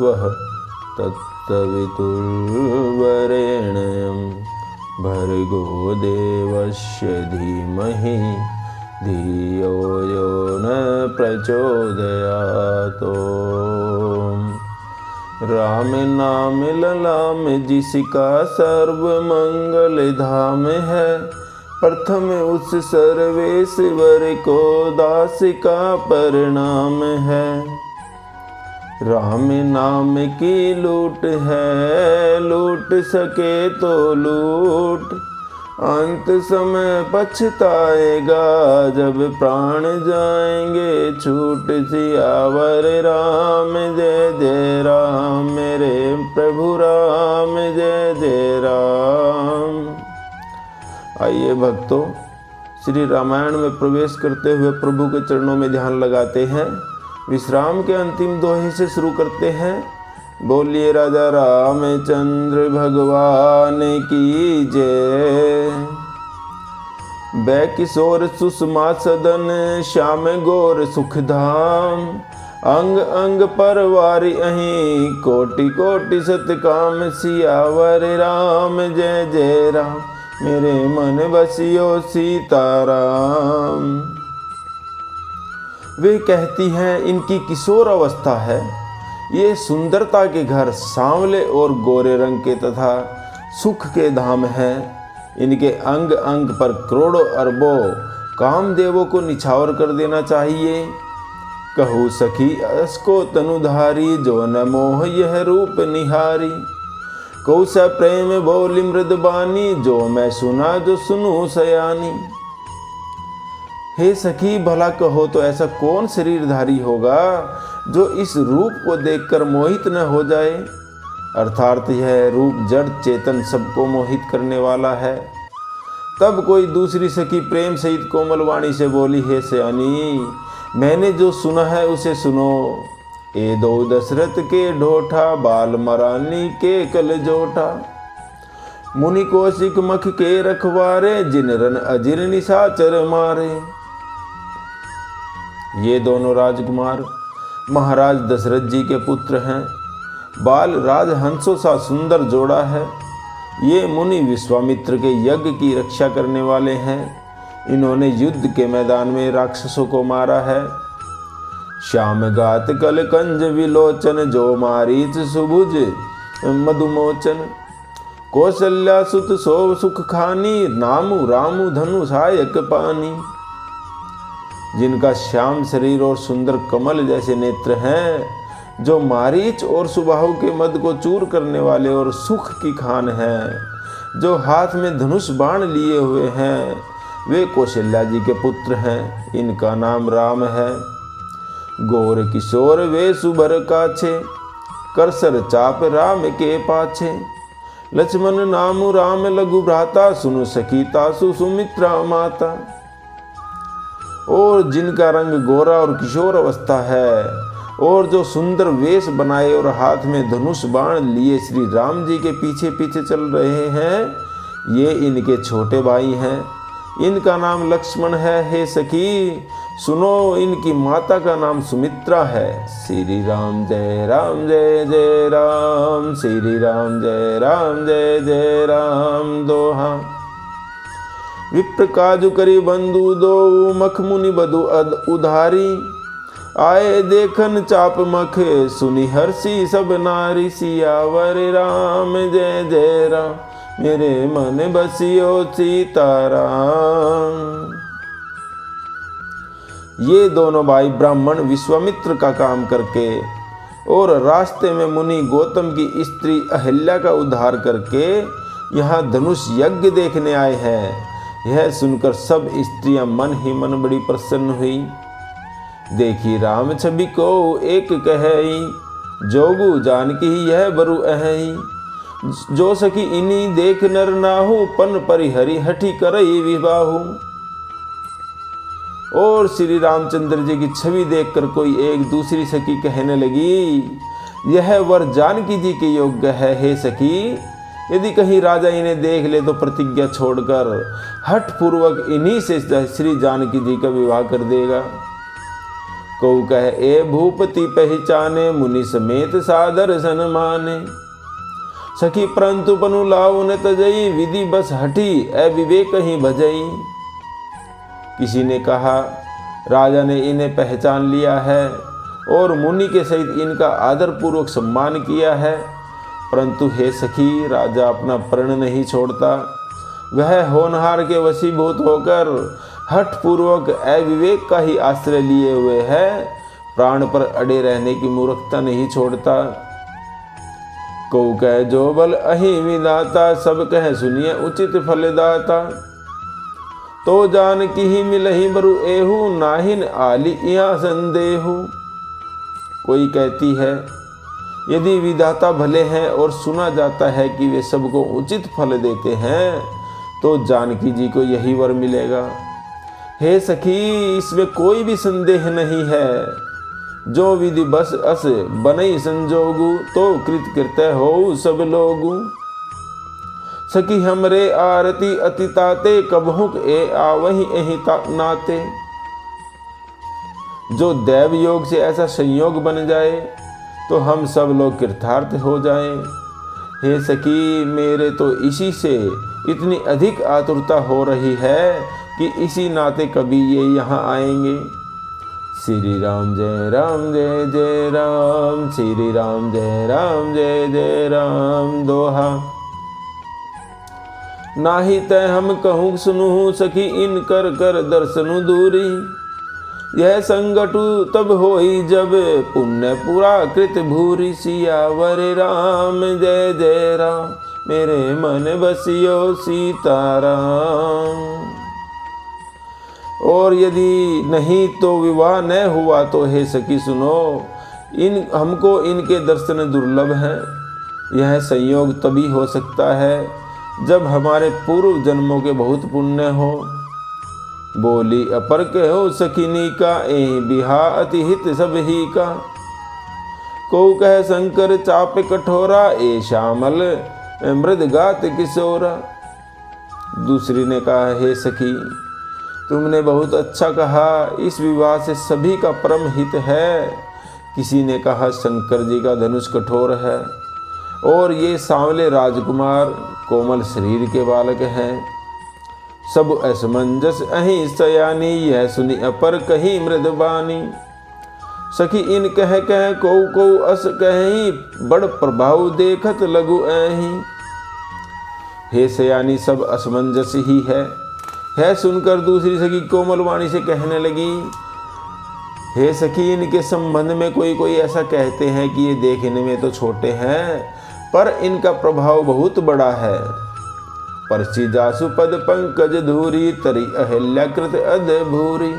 स्वः तत्सवितुर्वरेण्यं भर्गो देवस्य धीमहि धियो यो न प्रचोदयात्। राम नाम ललाम जिसका सर्व मंगल धाम है, प्रथम उस सर्वेश्वर को दास का परिणाम है। राम नाम की लूट है, लूट सके तो लूट, अंत समय पछताएगा जब प्राण जाएंगे छूट। सियावर राम जय जय राम, मेरे प्रभु राम जय जय राम। आइए भक्तों, श्री रामायण में प्रवेश करते हुए प्रभु के चरणों में ध्यान लगाते हैं। विश्राम के अंतिम दोहे से शुरू करते हैं। बोलिए राजा रामचंद्र भगवान की जय। बैकिशोर सुषमा सदन श्याम गोर सुखधाम, अंग अंग परवारी अहीं कोटि कोटि सतकाम। सियावर राम जय जय राम, मेरे मन बसियो सीताराम। वे कहती हैं इनकी किशोर अवस्था है, ये सुंदरता के घर सांवले और गोरे रंग के तथा सुख के धाम हैं। इनके अंग अंग पर करोड़ों अरबों कामदेवों को निछावर कर देना चाहिए। कहूँ सखी असको तनुधारी, जो न मोह यह रूप निहारी। कौश प्रेम बोली मृदबानी, जो मैं सुना जो सुनूं सयानी। हे सखी, भला कहो तो ऐसा कौन शरीरधारी होगा जो इस रूप को देखकर मोहित न हो जाए। अर्थात यह रूप जड़ चेतन सबको मोहित करने वाला है। तब कोई दूसरी सखी प्रेम सहित कोमल वाणी से बोली, हे सयानी, मैंने जो सुना है उसे सुनो। ए दो दशरथ के ढोठा, बाल मरानी के कल जोठा। मुनि कौशिक मख के रखवारे, जिन रन अजिर निशाचर मारे। ये दोनों राजकुमार महाराज दशरथ जी के पुत्र हैं। बाल राजहंसों सा सुंदर जोड़ा है। ये मुनि विश्वामित्र के यज्ञ की रक्षा करने वाले हैं। इन्होंने युद्ध के मैदान में राक्षसों को मारा है। श्याम गात कल कंज विलोचन, जो मारीच सुभुज मधुमोचन। कौशल्या सुत सो सुख खानी, नामु रामु धनु सहायक पानी। जिनका श्याम शरीर और सुंदर कमल जैसे नेत्र हैं, जो मारीच और सुबाहु के मद को चूर करने वाले और सुख की खान हैं, जो हाथ में धनुष बाण लिए हुए हैं, वे कौशल्या जी के पुत्र हैं। इनका नाम राम है। गोर किशोर वे सुभर काछे, करसर चाप राम के पाछे। लक्ष्मण नामु राम लघु भ्राता, सुनु सखी तासु सुमित्रा माता। और जिनका रंग गोरा और किशोर अवस्था है, और जो सुंदर वेश बनाए और हाथ में धनुष बाण लिए श्री राम जी के पीछे पीछे चल रहे हैं, ये इनके छोटे भाई हैं। इनका नाम लक्ष्मण है। हे सखी सुनो, इनकी माता का नाम सुमित्रा है। श्री राम जय राम जय जय राम, श्री राम जय राम जय जय राम। दोहा। विप्र काजु करी बंधु दो, मख मुनि बधु उधारी। आए देखन चाप मख, सुनि हर्षि सब नारी। सियावर राम जय जय राम, मेरे मन बसियो सीताराम। ये दोनों भाई ब्राह्मण विश्वामित्र का काम करके और रास्ते में मुनि गौतम की स्त्री अहिल्या का उद्धार करके यहाँ धनुष यज्ञ देखने आए हैं। यह सुनकर सब स्त्रियां मन ही मन बड़ी प्रसन्न हुई। देखी राम छवि को एक कही, जोगु जानकी यह बरु अहई। जो सखी इन्हीं देख नर नाहु, पन परिहरि हठी करई विवाहु। और श्री रामचंद्र जी की छवि देखकर कोई एक दूसरी सखी कहने लगी, यह वर जानकी जी के योग्य है। हे सखी, यदि कहीं राजा इन्हें देख ले तो प्रतिज्ञा छोड़कर हठ पूर्वक इन्हीं से श्री जानकी जी का विवाह कर देगा। कौ कह ए भूपति पहचाने, मुनि समेत सादर सन माने। सखी परंतु पनु लाऊ न तजई, विधि बस हटी अविवेक ही भजई। किसी ने कहा राजा ने इन्हें पहचान लिया है और मुनि के सहित इनका आदर पूर्वक सम्मान किया है, परंतु हे सखी राजा अपना प्रण नहीं छोड़ता। वह होनहार के वशीभूत होकर हठ पूर्वक अविवेक का ही आश्रय लिए हुए है, प्राण पर अड़े रहने की मूर्खता नहीं छोड़ता। को कह जो बल अहि विधाता, सब कह सुनिए उचित फलदाता। तो जान की ही मिलहि बरु एहू, नाहिन आली यहाँ संदेहु। कोई कहती है यदि विधाता भले हैं और सुना जाता है कि वे सबको उचित फल देते हैं, तो जानकी जी को यही वर मिलेगा। हे सखी इसमें कोई भी संदेह नहीं है। जो विधि बस अस बनई संजोगु, तो कृत कृत्य हो सब लोगु। सखी हमरे आरती अति ताते, कबहुक ए आवहि एहि नाते। जो दैव योग से ऐसा संयोग बन जाए तो हम सब लोग कृतार्थ हो जाएं। हे सखी मेरे तो इसी से इतनी अधिक आतुरता हो रही है कि इसी नाते कभी ये यहाँ आएंगे। श्री राम जय जय राम, श्री राम जय राम। दोहा नाही तय हम कहूँ सुनूँ, सखी इन कर कर दर्शनु दूरी। यह संगठु तब होई जब पुण्य पुरा कृत भूरी। सियावर राम जय राम, मेरे मन बसियो सीताराम। और यदि नहीं तो विवाह न हुआ तो हे सखी सुनो, हमको इनके दर्शन दुर्लभ हैं। यह संयोग तभी हो सकता है जब हमारे पूर्व जन्मों के बहुत पुण्य हो। बोली अपर के हो सखिनी का, एहि बिहा अति हित सब ही का। को कह शंकर चाप कठोरा, ए श्यामल मृद गात किशोरा। दूसरी ने कहा हे सखी तुमने बहुत अच्छा कहा, इस विवाह से सभी का परम हित है। किसी ने कहा शंकर जी का धनुष कठोर है और ये सांवले राजकुमार कोमल शरीर के बालक हैं। सब असमंजस अहि सयानी, यह सुनी अपर कही मृदबानी। सखी इन कह कह को अस कही, बड़ प्रभाव देखत लगु अहि। हे सयानी सब असमंजस ही है सुनकर दूसरी सखी कोमल वाणी से कहने लगी, हे सखी इनके संबंध में कोई ऐसा कहते हैं कि ये देखने में तो छोटे हैं, पर इनका प्रभाव बहुत बड़ा है। परसी जासु पद पंकज धूरी, तरी अहिल्याकृत अधभूरी।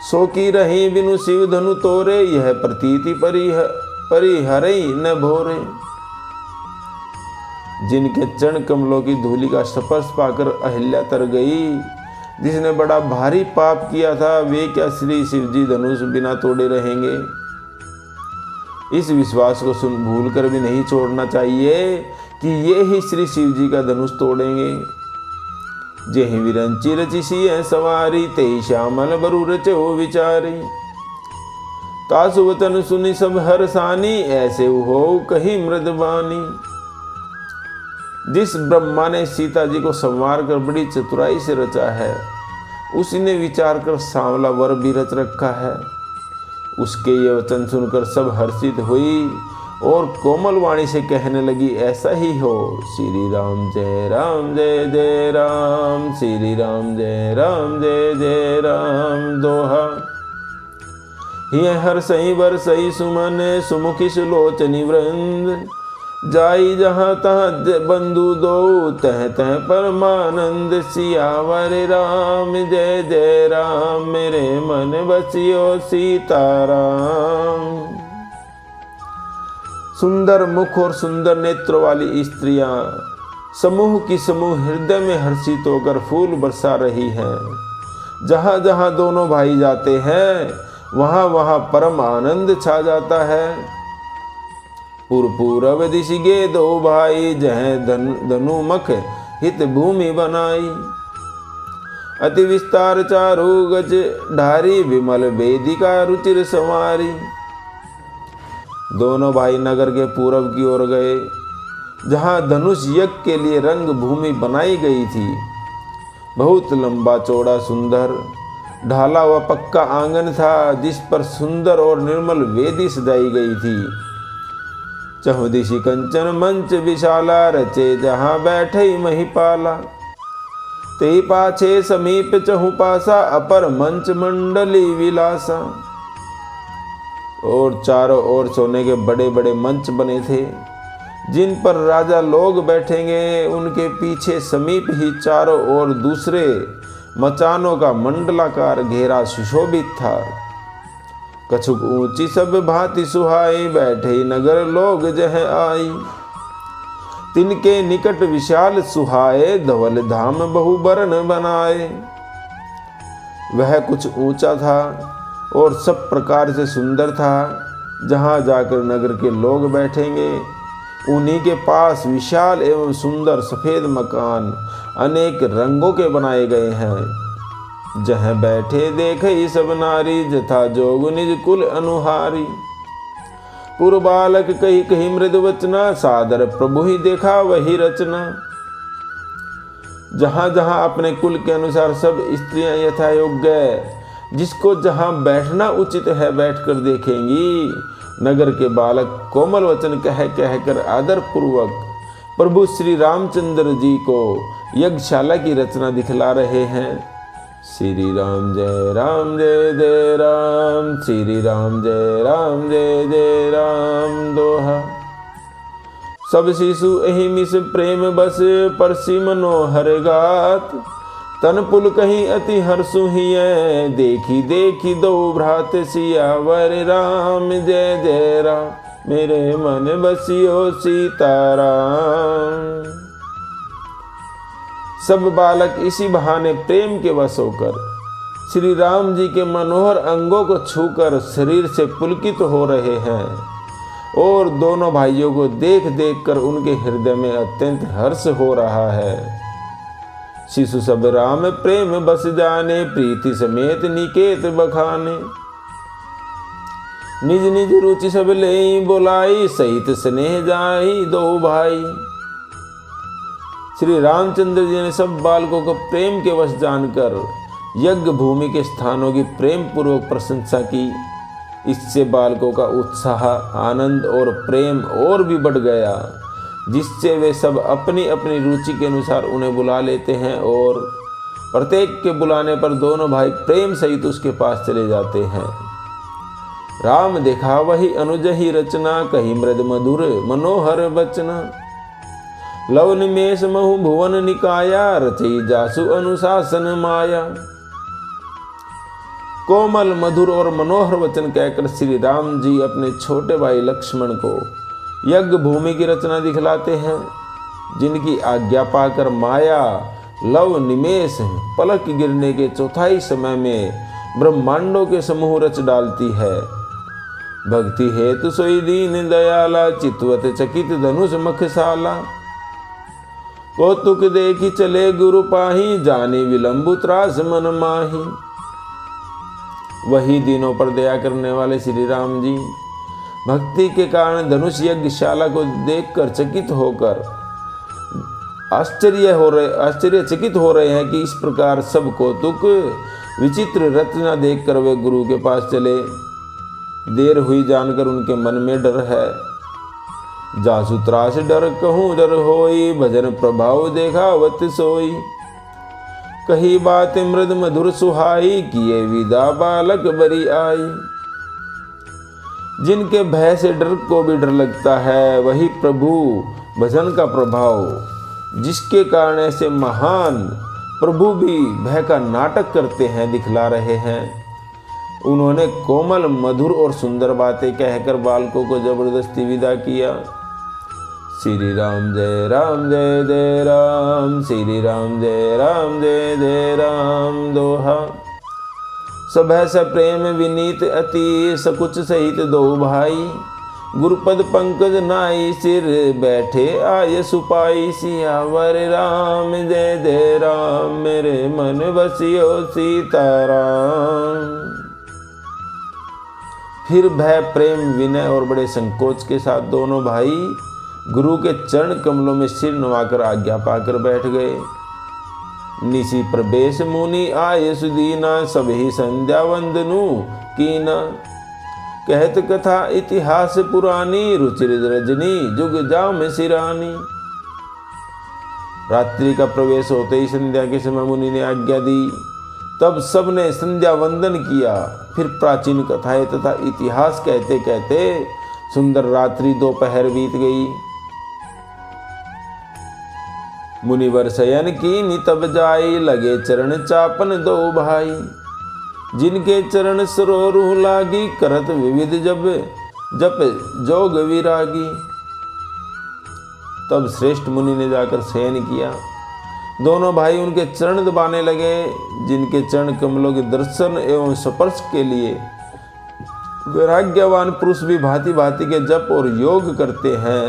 सो की रही बिनु शिव धनु तोरे, यह प्रतीति परिहरई न भोरे। जिनके चरण कमलों की धूलि का स्पर्श पाकर अहिल्या तर गई, जिसने बड़ा भारी पाप किया था, वे क्या श्री शिवजी धनुष बिना तोड़े रहेंगे। इस विश्वास को भूल कर भी नहीं छोड़ना चाहिए कि ये ही श्री शिव जी का धनुष तोड़ेंगे। जेहि विरंची रची सिय सवारी, तेहि श्यामल बरु रचो विचारी। तासु वचन सुनि सब हरसानी, ऐसे हो कही मृदबानी। जिस ब्रह्मा ने सीता जी को संवार कर बड़ी चतुराई से रचा है, उसी ने विचार कर सांवला वर भी रच रखा है। उसके ये वचन सुनकर सब हर्षित हुई और कोमल वाणी से कहने लगी, ऐसा ही हो। श्री राम जय राम, श्री राम जय राम। दोहा हिय हर्षई बरसई सुमन, सुमुखी सुलोचनी वृंद। जाई जहाँ तहाँ बंधु दो, तह तह परमानंद। सियावर राम जय राम, मेरे मन बसियो सीताराम। सुंदर मुख और सुंदर नेत्रों वाली स्त्रियां समूह की समूह हृदय में हर्षित होकर फूल बरसा रही हैं। जहाँ जहाँ दोनों भाई जाते हैं वहाँ वहाँ परम आनंद छा जाता है। पूर्व दिशि गे दो भाई, जह धनुमख हित भूमि बनाई। अति विस्तार चारु गज ढारी, विमल वेदिका रुचिर संवारी। दोनों भाई नगर के पूरब की ओर गए, जहाँ धनुष यज्ञ के लिए रंग भूमि बनाई गई थी। बहुत लंबा चौड़ा सुंदर ढाला हुआ पक्का आंगन था, जिस पर सुंदर और निर्मल वेदी सजाई गई थी। चहुदिशि कंचन मंच विशाला, रचे जहाँ बैठे महिपाला। ते पाछे समीप चहु पासा, अपर मंच मंडली विलासा। और चारों ओर सोने के बड़े बड़े मंच बने थे, जिन पर राजा लोग बैठेंगे। उनके पीछे समीप ही चारों ओर दूसरे मचानों का मंडलाकार घेरा सुशोभित था। कछुक ऊंची सब भांति सुहाई, बैठे नगर लोग जह आई। तिनके निकट विशाल सुहाए, धवल धाम बहुबरन बनाए। वह कुछ ऊंचा था और सब प्रकार से सुंदर था। जहाँ जाकर नगर के लोग बैठेंगे, उन्हीं के पास विशाल एवं सुंदर सफेद मकान अनेक रंगों के बनाए गए हैं। जहाँ बैठे देखे सब नारी, जथा जोग निज कुल अनुहारी। पुर बालक कही कही मृदु वचना, सादर प्रभु ही देखा वही रचना। जहाँ जहाँ अपने कुल के अनुसार सब स्त्रियां यथा योग्य, जिसको जहाँ बैठना उचित है बैठकर देखेंगी। नगर के बालक कोमल वचन कह कहकर आदर पूर्वक प्रभु श्री रामचंद्र जी को यज्ञशाला की रचना दिखला रहे हैं। श्री राम जय राम जय जय राम, श्री राम जय राम जय जय राम दोहा। सब शिशु एहि मिस प्रेम बस, परसी मनोहर गात। तन पुल कहीं अति हर्षु हिय, देखी देखी दो भ्रात सियावर। राम जय जय राम, मेरे मन बसियो सीताराम। सब बालक इसी बहाने प्रेम के वश होकर श्री राम जी के मनोहर अंगों को छूकर शरीर से पुलकित हो रहे हैं। और दोनों भाइयों को देख देख कर उनके हृदय में अत्यंत हर्ष हो रहा है। शिशु सब राम प्रेम बस जाने, प्रीति समेत निकेत बखाने। निज निज रुचि सब ले बोलाई, सहित स्नेह जाई दो भाई। श्री रामचंद्र जी ने सब बालकों को प्रेम के वश जानकर यज्ञ भूमि के स्थानों की प्रेम पूर्वक प्रशंसा की। इससे बालकों का उत्साह, आनंद और प्रेम और भी बढ़ गया, जिससे वे सब अपनी अपनी रुचि के अनुसार उन्हें बुला लेते हैं। और प्रत्येक के बुलाने पर दोनों भाई प्रेम सहित उसके पास चले जाते हैं। राम देखा वही अनुज ही रचना, कही मृद मधुर मनोहर बचना। लव निमेष महु भुवन निकाया, रचई जासु अनुशासन माया। कोमल मधुर और मनोहर वचन कहकर श्री राम जी अपने छोटे भाई लक्ष्मण को यज्ञ भूमि की रचना दिखलाते हैं, जिनकी आज्ञा पाकर माया लव निमेष पलक गिरने के चौथाई समय में ब्रह्मांडों के समूह रच डालती है। भक्ति हेतु सोई दीन दयाला, चितवत चकित धनुष मखसाला। कौतुक देखी चले गुरु पाही, जाने विलंबु त्रास मन माही। वही दिनों पर दया करने वाले श्री राम जी भक्ति के कारण धनुष यज्ञशाला को देखकर चकित होकर आश्चर्यचकित हो रहे हैं कि इस प्रकार सब कौतुक विचित्र रचना देखकर वे गुरु के पास चले। देर हुई जानकर उनके मन में डर है। जासु त्रास डर कहूँ डर होई, भजन प्रभाव देखावत सोई। कही बात मृद मधुर सुहाई, किए विदा बालक बरी आई। जिनके भय से डर को भी डर लगता है, वही प्रभु भजन का प्रभाव, जिसके कारण ऐसे महान प्रभु भी भय का नाटक करते हैं, दिखला रहे हैं। उन्होंने कोमल मधुर और सुंदर बातें कहकर बालकों को जबरदस्ती विदा किया। श्री राम जय राम जय जय राम, श्री राम जय राम जय जय राम दोहा। सब है सप्रेम विनीत अति, सकुच सहित दो भाई। गुरुपद पंकज नाई सिर बैठे आय सुपाई सियावर राम जय जय राम मेरे मन बसियो सीताराम। फिर भय प्रेम विनय और बड़े संकोच के साथ दोनों भाई गुरु के चरण कमलों में सिर नवाकर आज्ञा पाकर बैठ गए। निसी प्रवेश मुनि आये सुदीना सभी संध्या वंदनु कीना। कहत कथा इतिहास पुरानी रुचिर रजनी जुग जाम सिरानी। रात्रि का प्रवेश होते ही संध्या के समय मुनि ने आज्ञा दी। तब सबने संध्या वंदन किया। फिर प्राचीन कथाएं तथा इतिहास कहते कहते सुंदर रात्रि दोपहर बीत गई। मुनिवर शयन की तब जाई लगे चरण चापन दो भाई। जिनके चरण सरोरुह लागी करत विविध जप जोग विरागी। तब श्रेष्ठ मुनि ने जाकर शयन किया। दोनों भाई उनके चरण दबाने लगे। जिनके चरण कमलों के दर्शन एवं स्पर्श के लिए वैराग्यवान पुरुष भी भांति भांति के जप और योग करते हैं,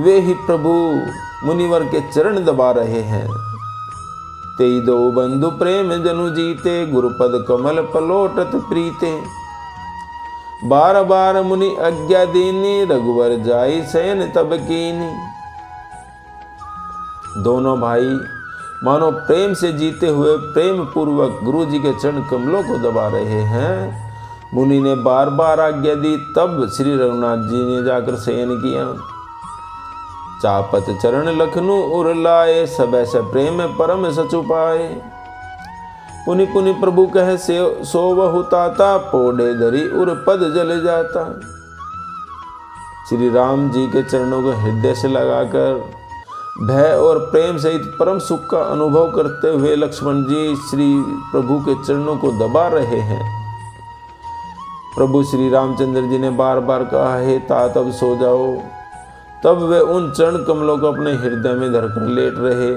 वे ही प्रभु मुनिवर के चरण दबा रहे हैं। तेई दो बंधु प्रेम जनु जीते गुरुपद कमल पलोटत प्रीते। बार बार मुनि आज्ञा दीनी रघुवर जाई शयन तब कीनी। दोनों भाई मानो प्रेम से जीते हुए प्रेम पूर्वक गुरु जी के चरण कमलों को दबा रहे हैं। मुनि ने बार बार आज्ञा दी। तब श्री रघुनाथ जी ने जाकर शयन किया। चापत चरण लखनु उर लाए सब ऐसे प्रेम परम सचु पाए। पुनि पुनि प्रभु कह सो वहु ताता पोढ़े धरी उर पद जल जाता। श्री राम जी के चरणों को हृदय से लगाकर भय और प्रेम सहित परम सुख का अनुभव करते हुए लक्ष्मण जी श्री प्रभु के चरणों को दबा रहे हैं। प्रभु श्री रामचंद्र जी ने बार बार कहा, हे तात अब सो जाओ। तब वे उन चरण कमलों को अपने हृदय में धरकर लेट रहे।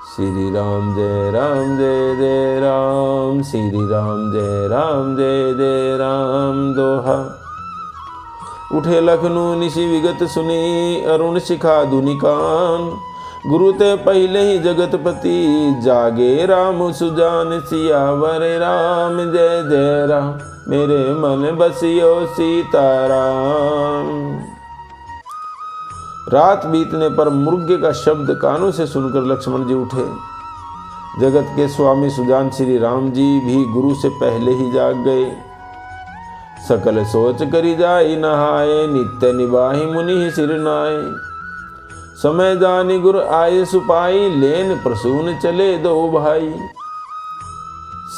श्री राम जय राम जय जय राम, श्री राम जय राम जय जय राम दोहा। उठे लखनू निशि विगत सुनी अरुण शिखा दुनिकान। गुरु ते पहले ही जगतपति जागे राम सुजान। सियावर राम जय जय राम मेरे मन बसियो सीताराम। रात बीतने पर मुर्गे का शब्द कानों से सुनकर लक्ष्मण जी उठे। जगत के स्वामी सुजान श्री राम जी भी गुरु से पहले ही जाग गए। सकल सोच करी जाई नहाए, नित्य निबाही मुनि ही सिर नाए। समय जानी गुर आए सुपाई, लेन प्रसून चले दो भाई।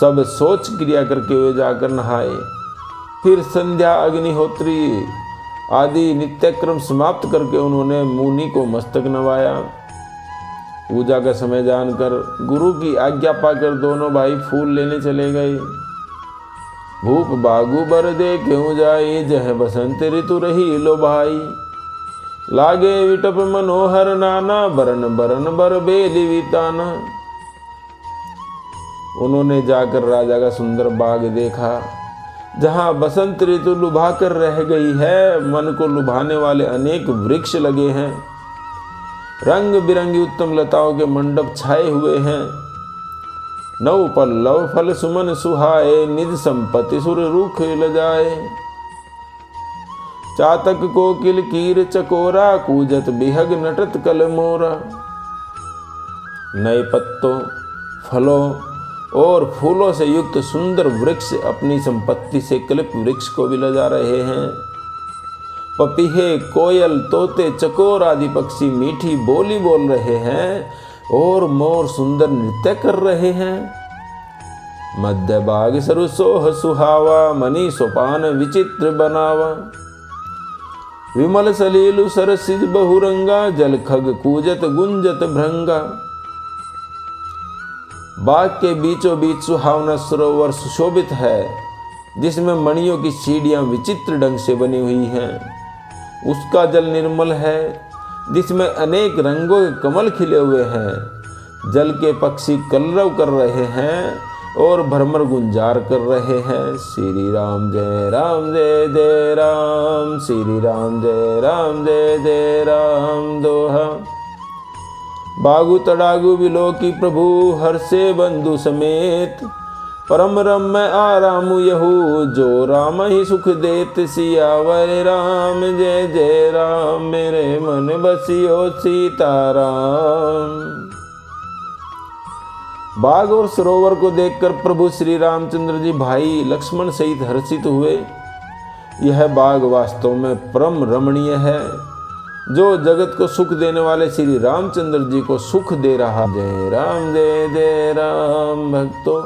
सब सोच क्रिया करके वे जाकर नहाए। फिर संध्या अग्निहोत्री आदि नित्यक्रम समाप्त करके उन्होंने मुनि को मस्तक नवाया। पूजा का समय जानकर गुरु की आज्ञा पाकर दोनों भाई फूल लेने चले गए। भूप बागु बर दे क्यों जाई, जह बसंत ऋतु रही लो भाई। लागे विटप मनोहर नाना, बरन बरन बर बेली विताना। उन्होंने जाकर राजा का सुंदर बाग देखा, जहां बसंत ऋतु लुभा कर रह गई है। मन को लुभाने वाले अनेक वृक्ष लगे हैं। रंग बिरंगी उत्तम लताओं के मंडप छाए हुए हैं। नव पल्लव फल सुमन सुहाए, निज संपत्ति सुर रूख लजाए। चातक कोकिल कीर चकोरा, कूजत बिहग नटत कल मोरा। नए पत्तों फलों और फूलों से युक्त सुंदर वृक्ष अपनी संपत्ति से क्लिप वृक्ष को भी लजा रहे हैं। पपीहे कोयल तोते चकोर आदि पक्षी मीठी बोली बोल रहे हैं और मोर सुंदर नृत्य कर रहे हैं। मध्य बाग सरुसोह सुहावा, मणि सोपान विचित्र बनावा। विमल सलीलु सरसिज बहुरंगा, जल खग कूजत गुंजत भृंगा। बाग के बीचों बीच सुहावना सरोवर सुशोभित है, जिसमें मणियों की सीढ़ियां विचित्र ढंग से बनी हुई हैं। उसका जल निर्मल है, जिसमें अनेक रंगों के कमल खिले हुए हैं। जल के पक्षी कलरव कर रहे हैं और भ्रमर गुंजार कर रहे हैं। श्री राम जय जय राम, श्री राम जय जय राम दोहा। बागु तड़ागु बिलोकी प्रभु, हर्षे बंधु समेत, परम रम्य आराम यहू, जो राम ही सुख देत, सियावर राम जय राम, मेरे मन बसियो सीताराम। बाग और सरोवर को देखकर प्रभु श्री रामचंद्र जी भाई लक्ष्मण सहित हर्षित हुए। यह बाग वास्तव में परम रमणीय है, जो जगत को सुख देने वाले श्री रामचंद्र जी को सुख दे रहा। जय जय राम। भक्तों,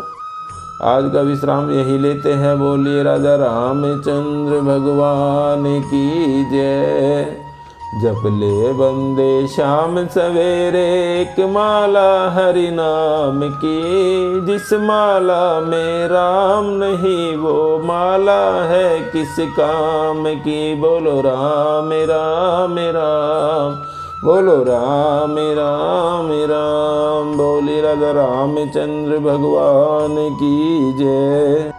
आज का विश्राम यही लेते हैं। बोलिए राजा रामचंद्र भगवान की जय। जप ले बंदे शाम सवेरे, एक माला हरि नाम की, जिस माला में राम नहीं वो माला है किस काम की। बोलो राम राम राम, बोलो राम राम राम। बोली राजा रामचंद्र भगवान की जय।